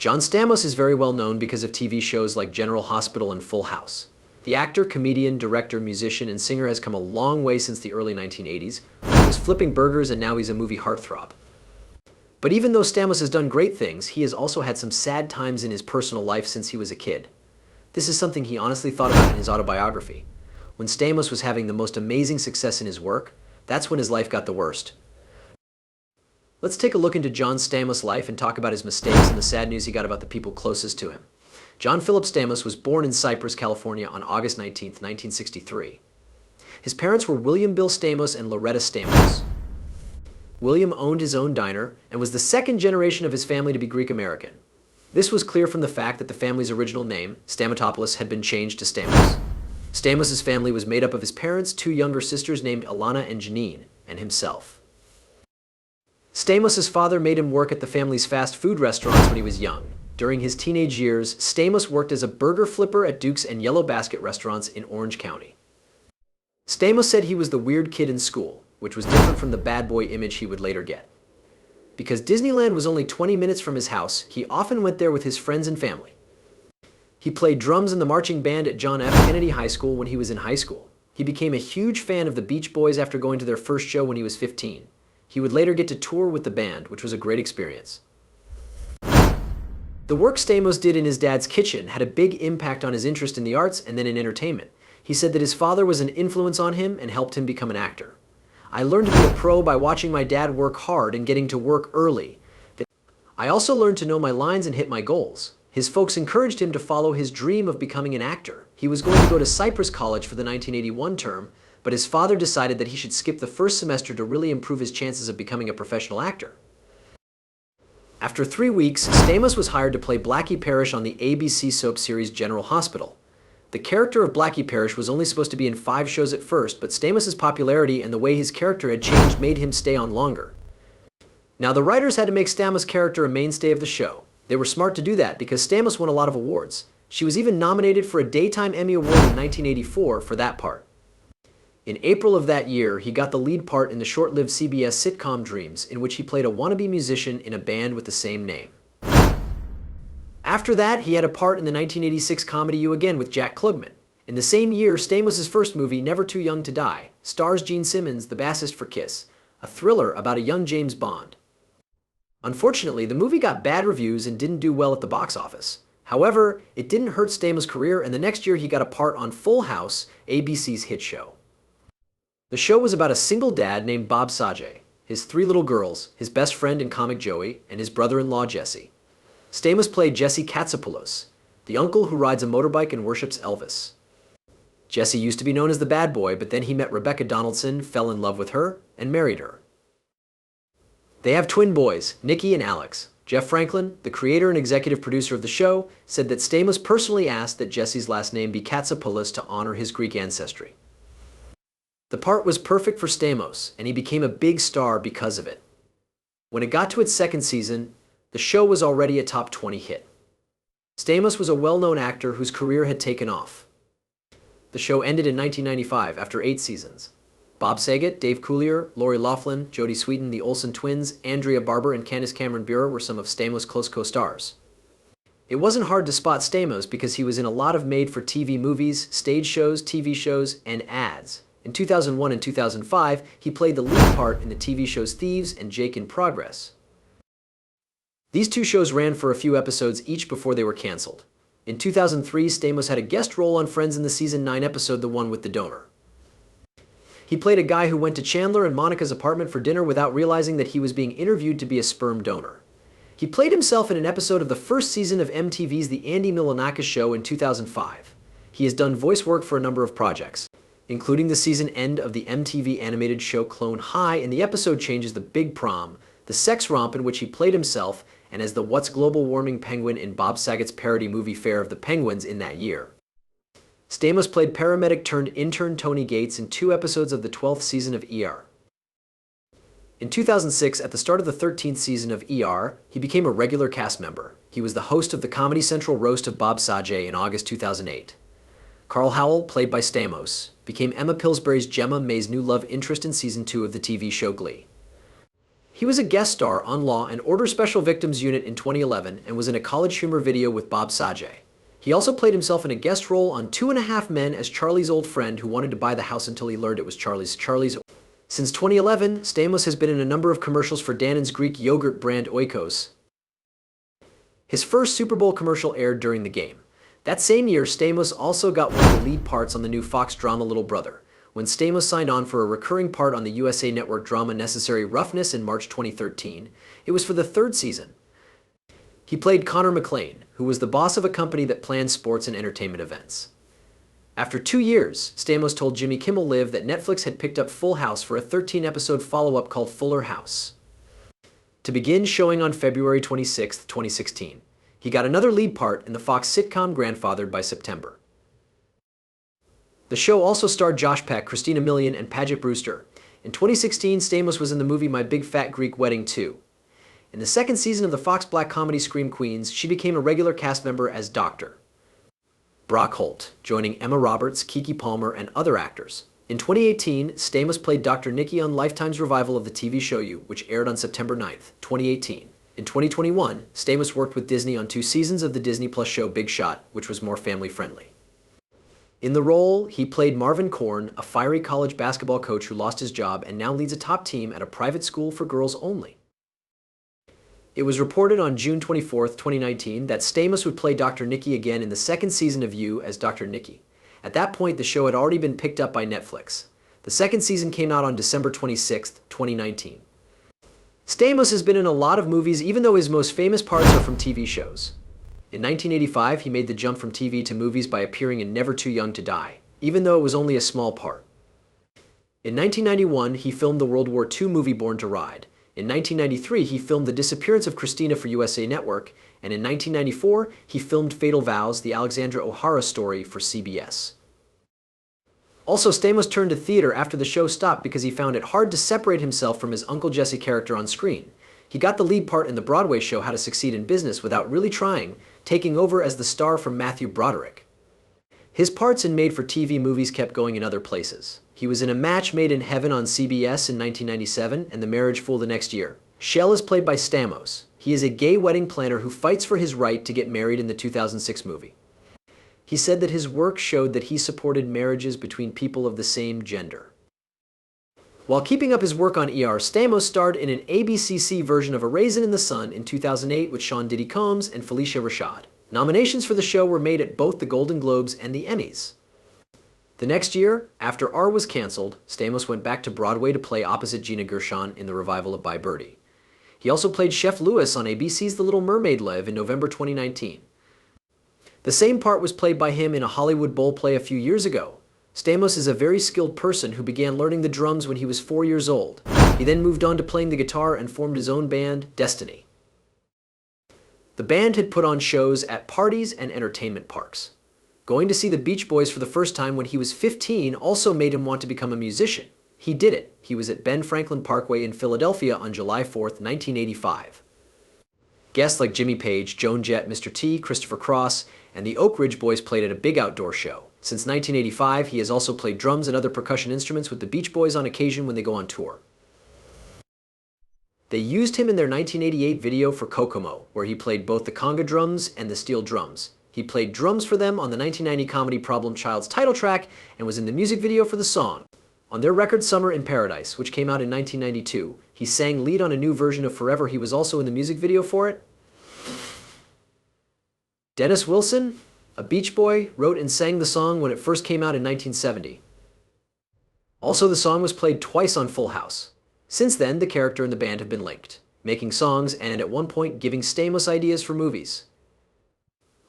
John Stamos is very well known because of TV shows like General Hospital and Full House. The actor, comedian, director, musician, and singer has come a long way since the early 1980s. He was flipping burgers and now he's a movie heartthrob. But even though Stamos has done great things, he has also had some sad times in his personal life since he was a kid. This is something he honestly thought about in his autobiography. When Stamos was having the most amazing success in his work, that's when his life got the worst. Let's take a look into John Stamos' life and talk about his mistakes and the sad news he got about the people closest to him. John Philip Stamos was born in Cypress, California on August 19, 1963. His parents were William Bill Stamos and Loretta Stamos. William owned his own diner and was the second generation of his family to be Greek American. This was clear from the fact that the family's original name, Stamatopoulos, had been changed to Stamos. Stamos' family was made up of his parents, two younger sisters named Ilana and Janine, and himself. Stamos' father made him work at the family's fast food restaurants when he was young. During his teenage years, Stamos worked as a burger flipper at Duke's and Yellow Basket restaurants in Orange County. Stamos said he was the weird kid in school, which was different from the bad boy image he would later get. Because Disneyland was only 20 minutes from his house, he often went there with his friends and family. He played drums in the marching band at John F. Kennedy High School when he was in high school. He became a huge fan of the Beach Boys after going to their first show when he was 15. He would later get to tour with the band, which was a great experience. The work Stamos did in his dad's kitchen had a big impact on his interest in the arts and then in entertainment. He said that his father was an influence on him and helped him become an actor. I learned to be a pro by watching my dad work hard and getting to work early. I also learned to know my lines and hit my goals. His folks encouraged him to follow his dream of becoming an actor. He was going to go to Cypress College for the 1981 term, but his father decided that he should skip the first semester to really improve his chances of becoming a professional actor. After 3 weeks, Stamos was hired to play Blackie Parrish on the ABC soap series General Hospital. The character of Blackie Parrish was only supposed to be in 5 shows at first, but Stamos' popularity and the way his character had changed made him stay on longer. Now, the writers had to make Stamos' character a mainstay of the show. They were smart to do that because Stamos won a lot of awards. She was even nominated for a Daytime Emmy Award in 1984 for that part. In April of that year, he got the lead part in the short-lived CBS sitcom Dreams, in which he played a wannabe musician in a band with the same name. After that, he had a part in the 1986 comedy You Again with Jack Klugman. In the same year, Stamos' first movie, Never Too Young to Die, stars Gene Simmons, the bassist for Kiss, a thriller about a young James Bond. Unfortunately, the movie got bad reviews and didn't do well at the box office. However, it didn't hurt Stamos' career, and the next year he got a part on Full House, ABC's hit show. The show was about a single dad named Bob Saget, his 3 little girls, his best friend and comic Joey, and his brother-in-law Jesse. Stamos played Jesse Katsopoulos, the uncle who rides a motorbike and worships Elvis. Jesse used to be known as the bad boy, but then he met Rebecca Donaldson, fell in love with her, and married her. They have twin boys, Nikki and Alex. Jeff Franklin, the creator and executive producer of the show, said that Stamos personally asked that Jesse's last name be Katsopoulos to honor his Greek ancestry. The part was perfect for Stamos, and he became a big star because of it. When it got to its second season, the show was already a top 20 hit. Stamos was a well-known actor whose career had taken off. The show ended in 1995 after 8 seasons. Bob Saget, Dave Coulier, Lori Loughlin, Jodie Sweetin, the Olsen twins, Andrea Barber, and Candace Cameron Bure were some of Stamos' close co-stars. It wasn't hard to spot Stamos because he was in a lot of made-for-TV movies, stage shows, TV shows, and ads. In 2001 and 2005, he played the lead part in the TV shows Thieves and Jake in Progress. These 2 shows ran for a few episodes each before they were canceled. In 2003, Stamos had a guest role on Friends in the season 9 episode The One with the Donor. He played a guy who went to Chandler and Monica's apartment for dinner without realizing that he was being interviewed to be a sperm donor. He played himself in an episode of the first season of MTV's The Andy Milonakis Show in 2005. He has done voice work for a number of projects, including the season end of the MTV animated show Clone High, and the episode changes The Big Prom, the sex romp in which he played himself, and as the What's Global Warming penguin in Bob Saget's parody movie Fair of the Penguins in that year. Stamos played paramedic turned intern Tony Gates in 2 episodes of the 12th season of ER. In 2006, at the start of the 13th season of ER, he became a regular cast member. He was the host of the Comedy Central roast of Bob Saget in August 2008. Carl Howell, played by Stamos, became Emma Pillsbury's Gemma May's new love interest in season 2 of the TV show Glee. He He was a guest star on Law and Order Special Victims Unit in 2011 and was in a College Humor video with Bob Sajay. He also played himself in a guest role on 2.5 Men as Charlie's old friend who wanted to buy the house until he learned it was Charlie's. Since 2011, Stamos has been in a number of commercials for Dannon's Greek yogurt brand Oikos. His first Super Bowl commercial aired during the game. That same year, Stamos also got one of the lead parts on the new Fox drama Little Brother, when Stamos signed on for a recurring part on the USA Network drama Necessary Roughness in March 2013. It was for the 3rd season. He played Connor McLean, who was the boss of a company that planned sports and entertainment events. After 2 years, Stamos told Jimmy Kimmel Live that Netflix had picked up Full House for a 13-episode follow-up called Fuller House, to begin showing on February 26, 2016. He got another lead part in the Fox sitcom Grandfathered by September. The show also starred Josh Peck, Christina Milian, and Paget Brewster. In 2016, Stamos was in the movie My Big Fat Greek Wedding 2. In the 2nd season of the Fox black comedy Scream Queens, she became a regular cast member as Dr. Brock Holt, joining Emma Roberts, Keke Palmer, and other actors. In 2018, Stamos played Dr. Nikki on Lifetime's revival of the TV show You, which aired on September 9, 2018. In 2021, Stamos worked with Disney on 2 seasons of the Disney Plus show Big Shot, which was more family-friendly. In the role, he played Marvin Korn, a fiery college basketball coach who lost his job and now leads a top team at a private school for girls only. It was reported on June 24, 2019, that Stamos would play Dr. Nikki again in the 2nd season of You as Dr. Nikki. At that point, the show had already been picked up by Netflix. The 2nd season came out on December 26, 2019. Stamos has been in a lot of movies, even though his most famous parts are from TV shows. In 1985, he made the jump from TV to movies by appearing in Never Too Young to Die, even though it was only a small part. In 1991, he filmed the World War II movie Born to Ride. In 1993, he filmed The Disappearance of Christina for USA Network, and in 1994, he filmed Fatal Vows, the Alexandra O'Hara story for CBS. Also, Stamos turned to theater after the show stopped because he found it hard to separate himself from his Uncle Jesse character on screen. He got the lead part in the Broadway show How to Succeed in Business without really trying, taking over as the star from Matthew Broderick. His parts in made-for-TV movies kept going in other places. He was in A Match Made in Heaven on CBS in 1997 and The Marriage Fool the next year. Shell is played by Stamos. He is a gay wedding planner who fights for his right to get married in the 2006 movie. He said that his work showed that he supported marriages between people of the same gender. While keeping up his work on ER, Stamos starred in an ABCC version of A Raisin in the Sun in 2008 with Sean Diddy Combs and Felicia Rashad. Nominations for the show were made at both the Golden Globes and the Emmys. The next year, after R was canceled, Stamos went back to Broadway to play opposite Gina Gershon in the revival of Bye Birdie. He also played Chef Lewis on ABC's The Little Mermaid Live in November 2019. The same part was played by him in a Hollywood Bowl play a few years ago. Stamos is a very skilled person who began learning the drums when he was 4 years old. He then moved on to playing the guitar and formed his own band, Destiny. The band had put on shows at parties and entertainment parks. Going to see the Beach Boys for the first time when he was 15 also made him want to become a musician. He did it. He was at Ben Franklin Parkway in Philadelphia on July 4, 1985. Guests like Jimmy Page, Joan Jett, Mr. T, Christopher Cross, and the Oak Ridge Boys played at a big outdoor show. Since 1985, he has also played drums and other percussion instruments with the Beach Boys on occasion when they go on tour. They used him in their 1988 video for Kokomo, where he played both the conga drums and the steel drums. He played drums for them on the 1990 comedy Problem Child's title track and was in the music video for the song. On their record Summer in Paradise, which came out in 1992, he sang lead on a new version of Forever. He was also in the music video for it. Dennis Wilson, a Beach Boy, wrote and sang the song when it first came out in 1970. Also, the song was played twice on Full House. Since then, the character and the band have been linked, making songs and at one point giving Stamos ideas for movies.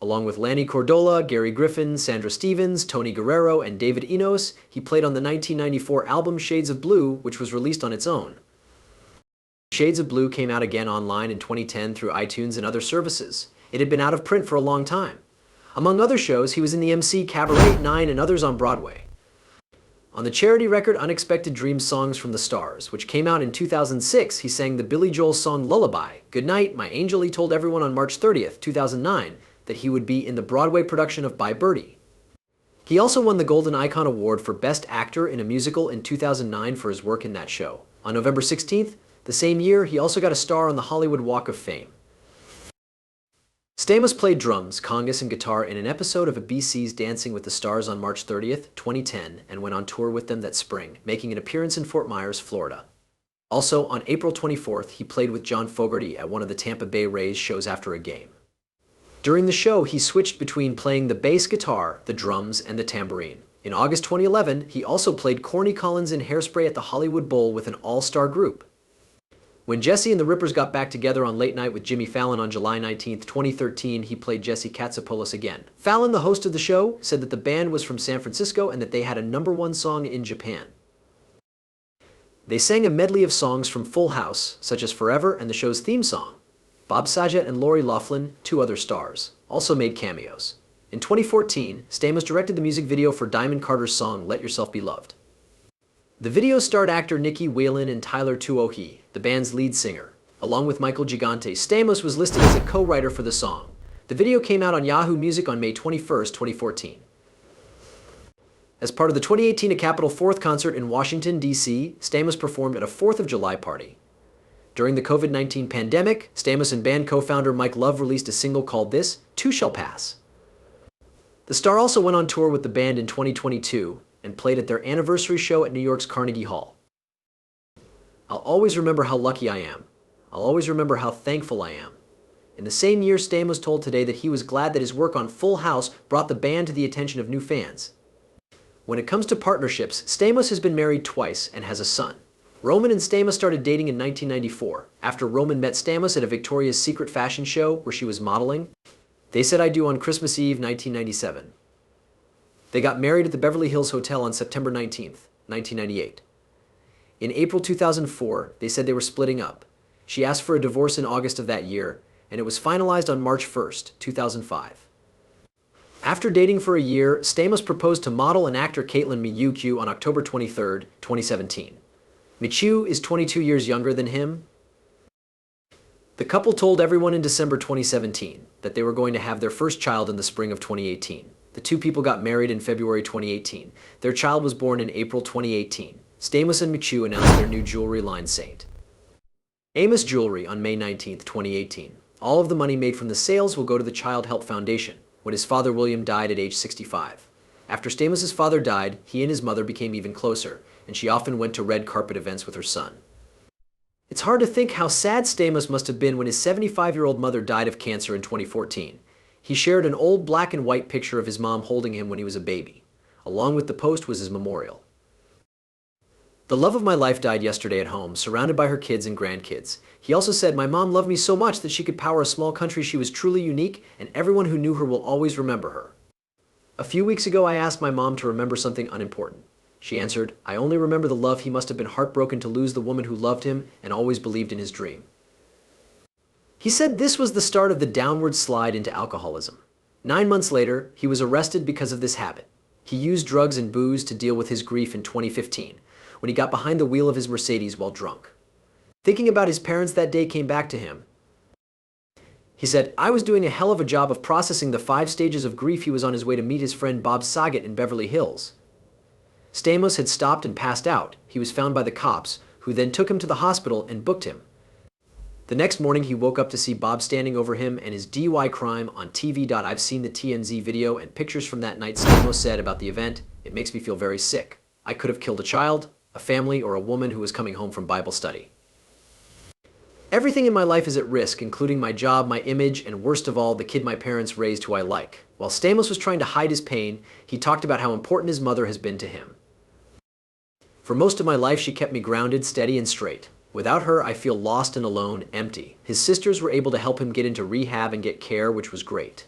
Along with Lanny Cordola, Gary Griffin, Sandra Stevens, Tony Guerrero, and David Enos, he played on the 1994 album Shades of Blue, which was released on its own. Shades of Blue came out again online in 2010 through iTunes and other services. It had been out of print for a long time. Among other shows, he was in the MC Cabaret, 9, and others on Broadway. On the charity record Unexpected Dreams Songs from the Stars, which came out in 2006, he sang the Billy Joel song Lullaby, Goodnight, My Angel. He told everyone on March 30th, 2009, that he would be in the Broadway production of Bye Birdie. He also won the Golden Icon Award for Best Actor in a Musical in 2009 for his work in that show. On November 16th, the The same year, he also got a star on the Hollywood Walk of Fame. Stamos played drums, congas, and guitar in an episode of ABC's Dancing with the Stars on March 30th, 2010, and went on tour with them that spring, making an appearance in Fort Myers, Florida. Also, on April 24th, he played with John Fogerty at one of the Tampa Bay Rays shows after a game. During the show, he switched between playing the bass guitar, the drums, and the tambourine. In August 2011, he also played Corny Collins in Hairspray at the Hollywood Bowl with an all-star group. When Jesse and the Rippers got back together on Late Night with Jimmy Fallon on July 19, 2013, he played Jesse Katsopoulos again. Fallon, the host of the show, said that the band was from San Francisco and that they had a #1 song in Japan. They sang a medley of songs from Full House, such as Forever and the show's theme song. Bob Saget and Lori Loughlin, 2 other stars, also made cameos. In 2014, Stamos directed the music video for Diamond Carter's song Let Yourself Be Loved. The video starred actor Nikki Whalen and Tyler Tuohy, the band's lead singer. Along with Michael Gigante, Stamos was listed as a co-writer for the song. The video came out on Yahoo Music on May 21, 2014. As part of the 2018 A Capitol 4th concert in Washington, D.C., Stamos performed at a 4th of July party. During the COVID-19 pandemic, Stamos and band co-founder Mike Love released a single called This Too Shall Pass. The star also went on tour with the band in 2022 and played at their anniversary show at New York's Carnegie Hall. I'll always remember how lucky I am. I'll always remember how thankful I am. In the same year, Stamos told Today that he was glad that his work on Full House brought the band to the attention of new fans. When it comes to partnerships, Stamos has been married twice and has a son. Roman and Stamos started dating in 1994, after Roman met Stamos at a Victoria's Secret fashion show where she was modeling. They said I do on Christmas Eve, 1997. They got married at the Beverly Hills Hotel on September 19, 1998. In April 2004, they said they were splitting up. She asked for a divorce in August of that year, and it was finalized on March 1, 2005. After dating for a year, Stamos proposed to model and actor Caitlin Miyukyu on October 23, 2017. Michiu is 22 years younger than him. The couple told everyone in December 2017 that they were going to have their first child in the spring of 2018. The two people got married in February 2018. Their child was born in April 2018. Stamos and Michiu announced their new jewelry line Saint Amos Jewelry on May 19, 2018. All of the money made from the sales will go to the Child Help Foundation, when his father William died at age 65. After Stamos' father died, he and his mother became even closer, and she often went to red carpet events with her son. It's hard to think how sad Stamos must have been when his 75-year-old mother died of cancer in 2014. He shared an old black and white picture of his mom holding him when he was a baby. Along with the post was his memorial. The love of my life died yesterday at home, surrounded by her kids and grandkids. He also said, my mom loved me so much that she could power a small country. She was truly unique, and everyone who knew her will always remember her. A few weeks ago, I asked my mom to remember something unimportant. She answered, I only remember the love. He must have been heartbroken to lose the woman who loved him and always believed in his dream. He said this was the start of the downward slide into alcoholism. 9 months later, he was arrested because of this habit. He used drugs and booze to deal with his grief in 2015, when he got behind the wheel of his Mercedes while drunk. Thinking about his parents that day came back to him. He said, I was doing a hell of a job of processing the 5 stages of grief. He was on his way to meet his friend Bob Saget in Beverly Hills. Stamos had stopped and passed out. He was found by the cops, who then took him to the hospital and booked him. The next morning, he woke up to see Bob standing over him and his DUI crime on TV. I've seen the TMZ video and pictures from that night. Stamos said about the event, it makes me feel very sick. I could have killed a child, a family, or a woman who was coming home from Bible study. Everything in my life is at risk, including my job, my image, and worst of all, the kid my parents raised who I like. While Stamos was trying to hide his pain, he talked about how important his mother has been to him. For most of my life, she kept me grounded, steady, and straight. Without her, I feel lost and alone, empty. His sisters were able to help him get into rehab and get care, which was great.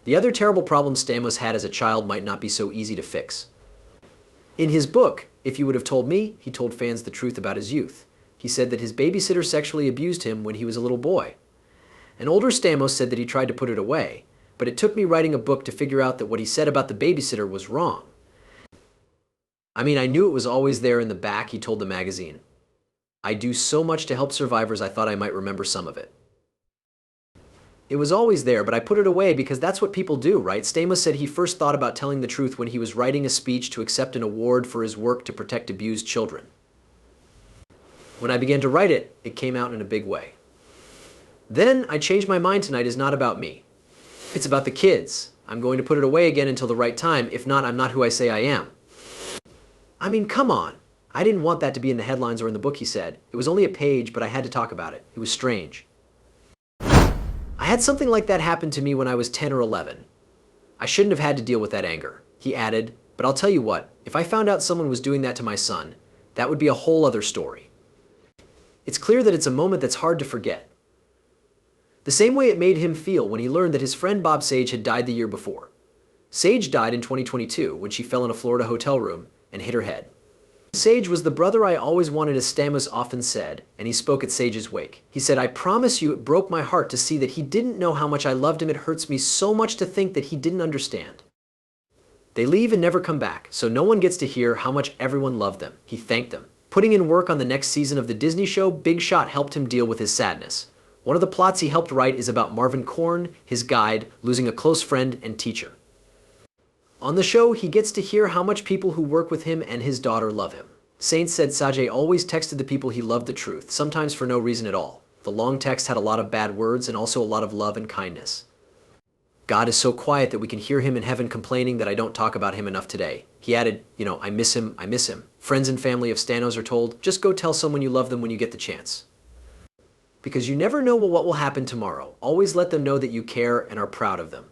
The other terrible problem Stamos had as a child might not be so easy to fix. In his book, If You Would Have Told Me, he told fans the truth about his youth. He said that his babysitter sexually abused him when he was a little boy. An older Stamos said that he tried to put it away, but it took me writing a book to figure out that what he said about the babysitter was wrong. I mean, I knew it was always there in the back, he told the magazine. I do so much to help survivors, I thought I might remember some of it. It was always there, but I put it away because that's what people do, right? Stamos said he first thought about telling the truth when he was writing a speech to accept an award for his work to protect abused children. When I began to write it, it came out in a big way. Then I changed my mind. Tonight is not about me. It's about the kids. I'm going to put it away again until the right time. If not, I'm not who I say I am. I mean, come on. I didn't want that to be in the headlines or in the book, he said. It was only a page, but I had to talk about it. It was strange. I had something like that happen to me when I was 10 or 11. I shouldn't have had to deal with that anger. He added, but I'll tell you what, if I found out someone was doing that to my son, that would be a whole other story. It's clear that it's a moment that's hard to forget. The same way it made him feel when he learned that his friend Bob Sage had died the year before. Sage died in 2022 when she fell in a Florida hotel room and hit her head. Sage was the brother I always wanted, as Stamos often said, and he spoke at Sage's wake. He said, I promise you it broke my heart to see that he didn't know how much I loved him. It hurts me so much to think that he didn't understand. They leave and never come back, so no one gets to hear how much everyone loved them. He thanked them. Putting in work on the next season of the Disney show, Big Shot helped him deal with his sadness. One of the plots he helped write is about Marvin Korn, his guide, losing a close friend and teacher. On the show, he gets to hear how much people who work with him and his daughter love him. Saints said Sajay always texted the people he loved the truth, sometimes for no reason at all. The long text had a lot of bad words and also a lot of love and kindness. God is so quiet that we can hear him in heaven complaining that I don't talk about him enough today. He added, I miss him, I miss him. Friends and family of Stamos are told, just go tell someone you love them when you get the chance. Because you never know what will happen tomorrow. Always let them know that you care and are proud of them.